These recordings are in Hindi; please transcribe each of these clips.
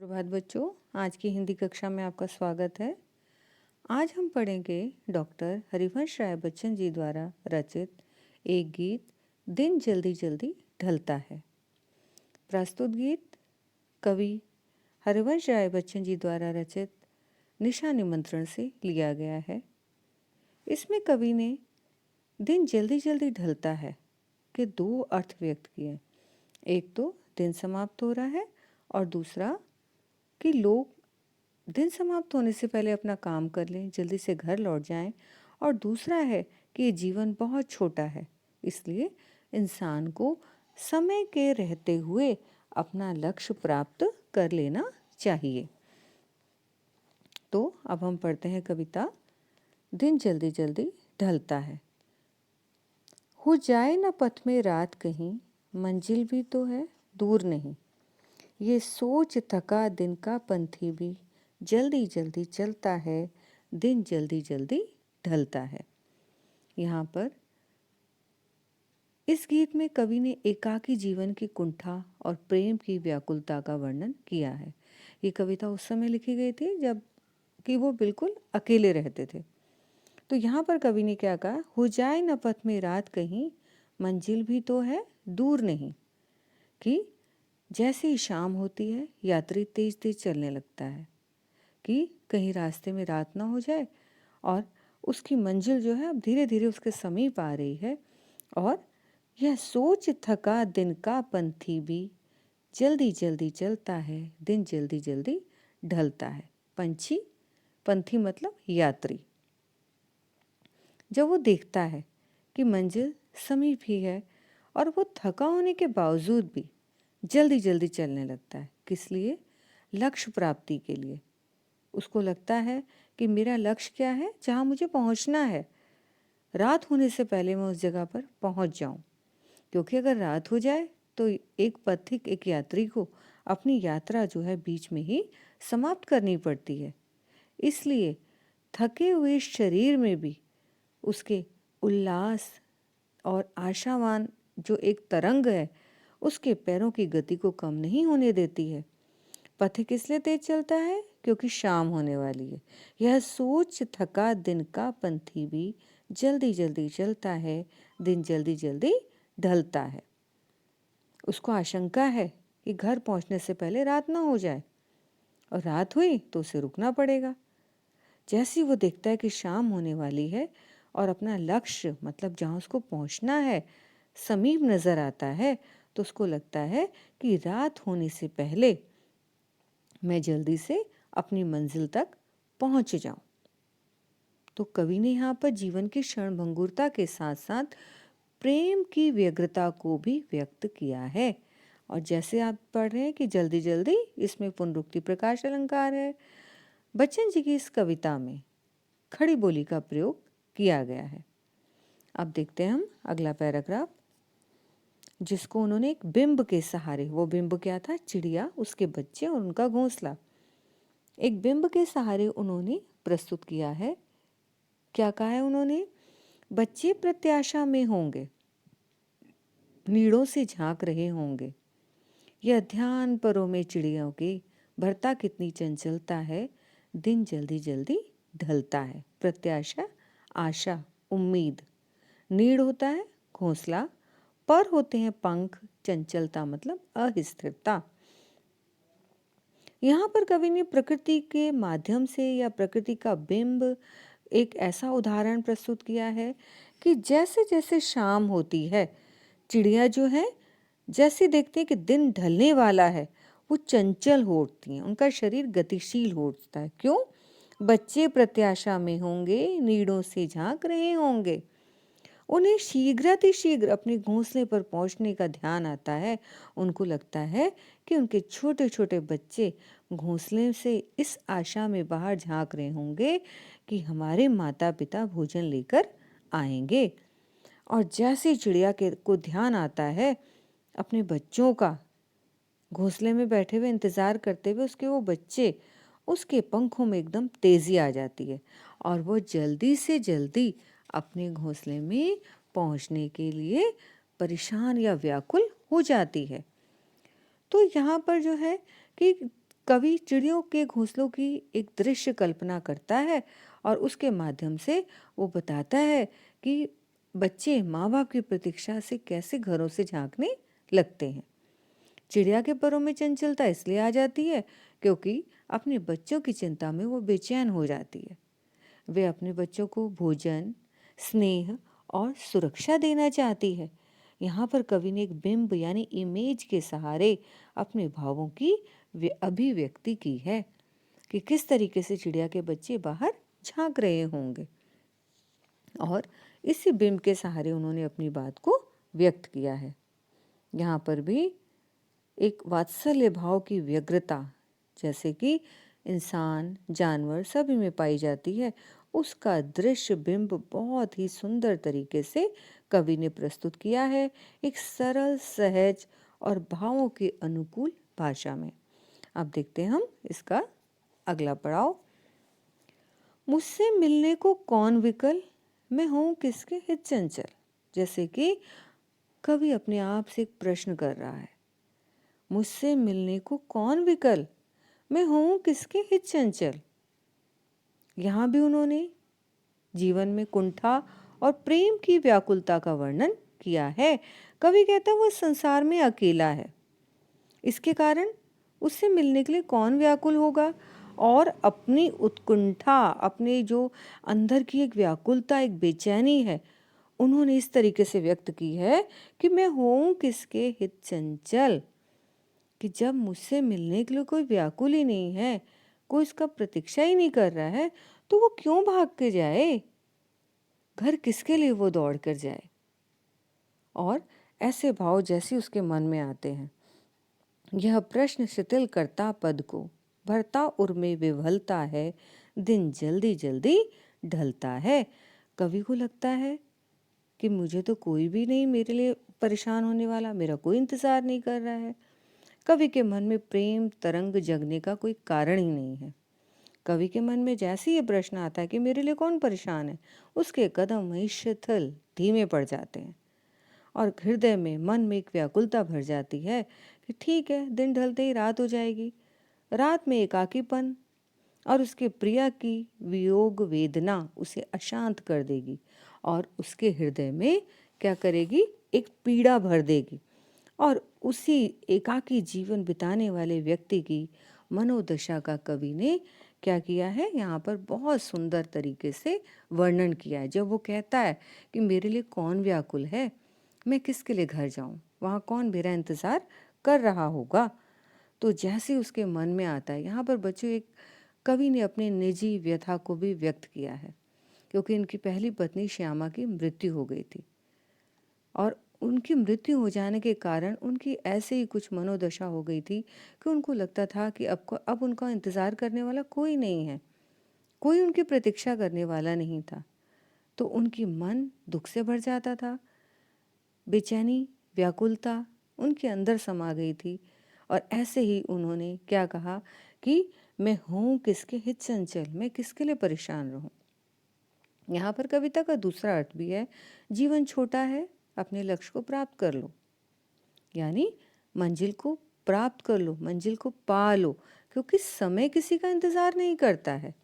प्रभात बच्चों, आज की हिंदी कक्षा में आपका स्वागत है। आज हम पढ़ेंगे डॉक्टर हरिवंश राय बच्चन जी द्वारा रचित एक गीत दिन जल्दी जल्दी ढलता है। प्रस्तुत गीत कवि हरिवंश राय बच्चन जी द्वारा रचित निशा निमंत्रण से लिया गया है। इसमें कवि ने दिन जल्दी जल्दी ढलता है के दो अर्थ व्यक्त किए। एक तो दिन समाप्त हो रहा है और दूसरा कि लोग दिन समाप्त होने से पहले अपना काम कर लें, जल्दी से घर लौट जाएं। और दूसरा है कि ये जीवन बहुत छोटा है, इसलिए इंसान को समय के रहते हुए अपना लक्ष्य प्राप्त कर लेना चाहिए। तो अब हम पढ़ते हैं कविता दिन जल्दी जल्दी ढलता है। हो जाए न पथ में रात कहीं, मंजिल भी तो है दूर नहीं। ये सोच थका दिन का पंथी भी जल्दी जल्दी चलता है, दिन जल्दी जल्दी ढलता है। यहाँ पर इस गीत में कवि ने एकाकी जीवन की कुंठा और प्रेम की व्याकुलता का वर्णन किया है। ये कविता उस समय लिखी गई थी जब कि वो बिल्कुल अकेले रहते थे। तो यहाँ पर कवि ने क्या कहा, हो जाए न पथ में रात कहीं, मंजिल भी तो है दूर नहीं। कि जैसे ही शाम होती है, यात्री तेज तेज चलने लगता है कि कहीं रास्ते में रात ना हो जाए और उसकी मंजिल जो है अब धीरे धीरे उसके समीप आ रही है। और यह सोच थका दिन का पंथी भी जल्दी जल्दी चलता है, दिन जल्दी जल्दी ढलता है। पंथी मतलब यात्री। जब वो देखता है कि मंजिल समीप ही है और वो थका होने के बावजूद भी जल्दी जल्दी चलने लगता है। किस लिए? लक्ष्य प्राप्ति के लिए। उसको लगता है कि मेरा लक्ष्य क्या है, जहाँ मुझे पहुँचना है, रात होने से पहले मैं उस जगह पर पहुँच जाऊँ। क्योंकि अगर रात हो जाए तो एक पथिक, एक यात्री को अपनी यात्रा जो है बीच में ही समाप्त करनी पड़ती है। इसलिए थके हुए शरीर में भी उसके उल्लास और आशावान जो एक तरंग है, उसके पैरों की गति को कम नहीं होने देती है। पथिक इसलिए तेज चलता है क्योंकि शाम होने वाली है। यह सोच थका दिन का पंथी भी जल्दी जल्दी चलता है, दिन जल्दी जल्दी ढलता है। उसको आशंका है कि घर पहुंचने से पहले रात ना हो जाए, और रात हुई तो उसे रुकना पड़ेगा। जैसे ही वो देखता है कि शाम होने वाली है और अपना लक्ष्य मतलब जहाँ उसको पहुंचना है समीप नजर आता है, तो उसको लगता है कि रात होने से पहले मैं जल्दी से अपनी मंजिल तक पहुंच जाऊं। तो कवि ने यहाँ पर जीवन की क्षणभंगुरता के साथ साथ प्रेम की व्यग्रता को भी व्यक्त किया है। और जैसे आप पढ़ रहे हैं कि जल्दी जल्दी, इसमें पुनरुक्ति प्रकाश अलंकार है। बच्चन जी की इस कविता में खड़ी बोली का प्रयोग किया गया है। अब देखते हैं हम अगला पैराग्राफ, जिसको उन्होंने एक बिंब के सहारे, वो बिंब क्या था? चिड़िया, उसके बच्चे और उनका घोंसला, एक बिंब के सहारे उन्होंने प्रस्तुत किया है। क्या कहा है उन्होंने? बच्चे प्रत्याशा में होंगे, नीड़ों से झांक रहे होंगे, यह ध्यान परों में चिड़ियों के भरता कितनी चंचलता है, दिन जल्दी जल्दी ढलता है। प्रत्याशा, आशा, उम्मीद। नीड़ होता है घोंसला, पर होते हैं पंख, चंचलता मतलब अस्थिरता। यहाँ पर कवि ने प्रकृति के माध्यम से या प्रकृति का बिंब एक ऐसा उदाहरण प्रस्तुत किया है कि जैसे जैसे शाम होती है, चिड़िया जो है जैसे देखते हैं कि दिन ढलने वाला है, वो चंचल हो उठती हैं, उनका शरीर गतिशील हो उठता है। क्यों? बच्चे प्रत्याशा में होंगे, नीड़ों से झांक रहे होंगे, उन्हें शीघ्र अपने घोंसले पर पहुंचने का ध्यान आता है। उनको लगता है कि उनके छोटे छोटे बच्चे घोंसले से इस आशा में बाहर झांक रहे होंगे कि हमारे माता पिता भोजन लेकर आएंगे। और जैसे चिड़िया के को ध्यान आता है अपने बच्चों का, घोंसले में बैठे हुए इंतज़ार करते हुए उसके वो बच्चे, उसके पंखों में एकदम तेज़ी आ जाती है और वो जल्दी से जल्दी अपने घोंसले में पहुंचने के लिए परेशान या व्याकुल हो जाती है। तो यहाँ पर जो है कि कवि चिड़ियों के घोंसलों की एक दृश्य कल्पना करता है और उसके माध्यम से वो बताता है कि बच्चे माँ बाप की प्रतीक्षा से कैसे घरों से झांकने लगते हैं। चिड़िया के परों में चंचलता इसलिए आ जाती है क्योंकि अपने बच्चों की चिंता में वो बेचैन हो जाती है। वे अपने बच्चों को भोजन, स्नेह और सुरक्षा देना चाहती है। यहाँ पर कवि ने एक बिंब यानी इमेज के सहारे अपने भावों की अभिव्यक्ति की है कि किस तरीके से चिड़िया के बच्चे बाहर झांक रहे होंगे और इसी बिंब के सहारे उन्होंने अपनी बात को व्यक्त किया है। यहाँ पर भी एक वात्सल्य भाव की व्यग्रता, जैसे कि इंसान, जानवर सभी में पाई जाती है, उसका दृश्य बिंब बहुत ही सुंदर तरीके से कवि ने प्रस्तुत किया है, एक सरल, सहज और भावों के अनुकूल भाषा में। अब देखते हैं हम इसका अगला पड़ाव। मुझसे मिलने को कौन विकल, मैं हूँ किसके हित चंचल। जैसे कि कवि अपने आप से एक प्रश्न कर रहा है, मुझसे मिलने को कौन विकल, मैं हूँ किसके हित चंचल। यहाँ भी उन्होंने जीवन में कुंठा और प्रेम की व्याकुलता का वर्णन किया है। कवि कहता है वो संसार में अकेला है, इसके कारण उससे मिलने के लिए कौन व्याकुल होगा। और अपनी उत्कंठा, अपने जो अंदर की एक व्याकुलता, एक बेचैनी है, उन्होंने इस तरीके से व्यक्त की है कि मैं हूँ किसके हित चंचल, कि जब मुझसे मिलने के लिए कोई व्याकुल ही नहीं है, कोई इसका प्रतीक्षा ही नहीं कर रहा है, तो वो क्यों भाग के जाए, घर किसके लिए वो दौड़ कर जाए। और ऐसे भाव जैसे उसके मन में आते हैं, यह प्रश्न शिथिल करता पद को, भरता उर में विवलता है, दिन जल्दी जल्दी ढलता है। कवि को लगता है कि मुझे तो कोई भी नहीं मेरे लिए परेशान होने वाला, मेरा कोई इंतज़ार नहीं कर रहा है। कवि के मन में प्रेम तरंग जगने का कोई कारण ही नहीं है। कवि के मन में जैसे ये प्रश्न आता है कि मेरे लिए कौन परेशान है, उसके कदम वहीं शिथिल, धीमे पड़ जाते हैं और हृदय में, मन में एक व्याकुलता भर जाती है कि ठीक है, दिन ढलते ही रात हो जाएगी। रात में एकाकीपन और उसके प्रिया की वियोग वेदना उसे अशांत कर देगी और उसके हृदय में क्या करेगी, एक पीड़ा भर देगी। और उसी एकाकी जीवन बिताने वाले व्यक्ति की मनोदशा का कवि ने क्या किया है, यहाँ पर बहुत सुंदर तरीके से वर्णन किया है। जब वो कहता है कि मेरे लिए कौन व्याकुल है, मैं किसके लिए घर जाऊँ, वहाँ कौन मेरा इंतज़ार कर रहा होगा, तो जैसे उसके मन में आता है। यहाँ पर बच्चों, एक कवि ने अपनी निजी व्यथा को भी व्यक्त किया है, क्योंकि इनकी पहली पत्नी श्यामा की मृत्यु हो गई थी और उनकी मृत्यु हो जाने के कारण उनकी ऐसे ही कुछ मनोदशा हो गई थी कि उनको लगता था कि अब उनका इंतज़ार करने वाला कोई नहीं है, कोई उनकी प्रतीक्षा करने वाला नहीं था। तो उनकी मन दुख से भर जाता था, बेचैनी, व्याकुलता उनके अंदर समा गई थी और ऐसे ही उन्होंने क्या कहा कि मैं हूँ किसके हित चंचल, मैं किसके लिए परेशान रहूं। यहाँ पर कविता का दूसरा अर्थ भी है, जीवन छोटा है, अपने लक्ष्य को प्राप्त कर लो, यानी मंजिल को प्राप्त कर लो, मंजिल को पा लो, क्योंकि समय किसी का इंतज़ार नहीं करता है।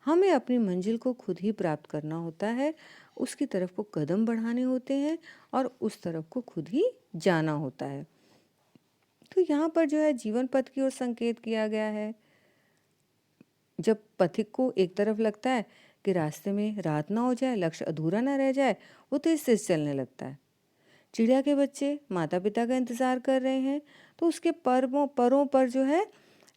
हमें अपनी मंजिल को खुद ही प्राप्त करना होता है, उसकी तरफ को कदम बढ़ाने होते हैं और उस तरफ को खुद ही जाना होता है। तो यहाँ पर जो है जीवन पथ की ओर संकेत किया गया है। जब पथिक को एक तरफ लगता है कि रास्ते में रात ना हो जाए, लक्ष्य अधूरा ना रह जाए, वो तेज तेज चलने लगता है। चिड़िया के बच्चे माता पिता का इंतज़ार कर रहे हैं, तो उसके परों पर जो है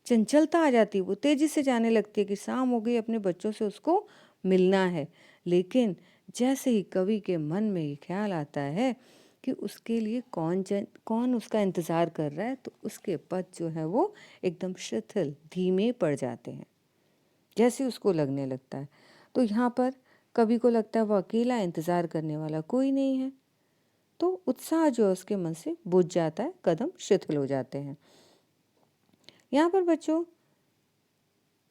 चंचलता आ जाती है, वो तेज़ी से जाने लगती है कि शाम हो गई, अपने बच्चों से उसको मिलना है। लेकिन जैसे ही कवि के मन में ये ख्याल आता है कि उसके लिए कौन उसका इंतज़ार कर रहा है, तो उसके पद जो है वो एकदम शिथिल, धीमे पड़ जाते हैं, जैसे उसको लगने लगता है। तो यहाँ पर कवि को लगता है वो अकेला, इंतज़ार करने वाला कोई नहीं है, तो उत्साह जो है उसके मन से बुझ जाता है, कदम शिथिल हो जाते हैं। यहाँ पर बच्चों,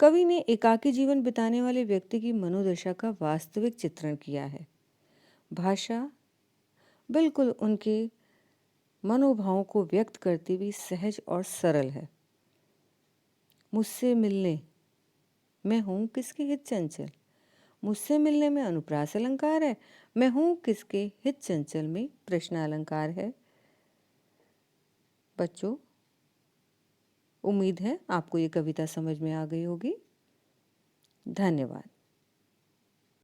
कवि ने एकाकी जीवन बिताने वाले व्यक्ति की मनोदशा का वास्तविक चित्रण किया है। भाषा बिल्कुल उनके मनोभावों को व्यक्त करती हुई सहज और सरल है। मुझसे मिलने मैं हूँ किसके हित चंचल। मुझसे मिलने में अनुप्रास अलंकार है, मैं हूँ किसके हित चंचल में प्रश्न अलंकार है। बच्चों, उम्मीद है आपको ये कविता समझ में आ गई होगी। धन्यवाद।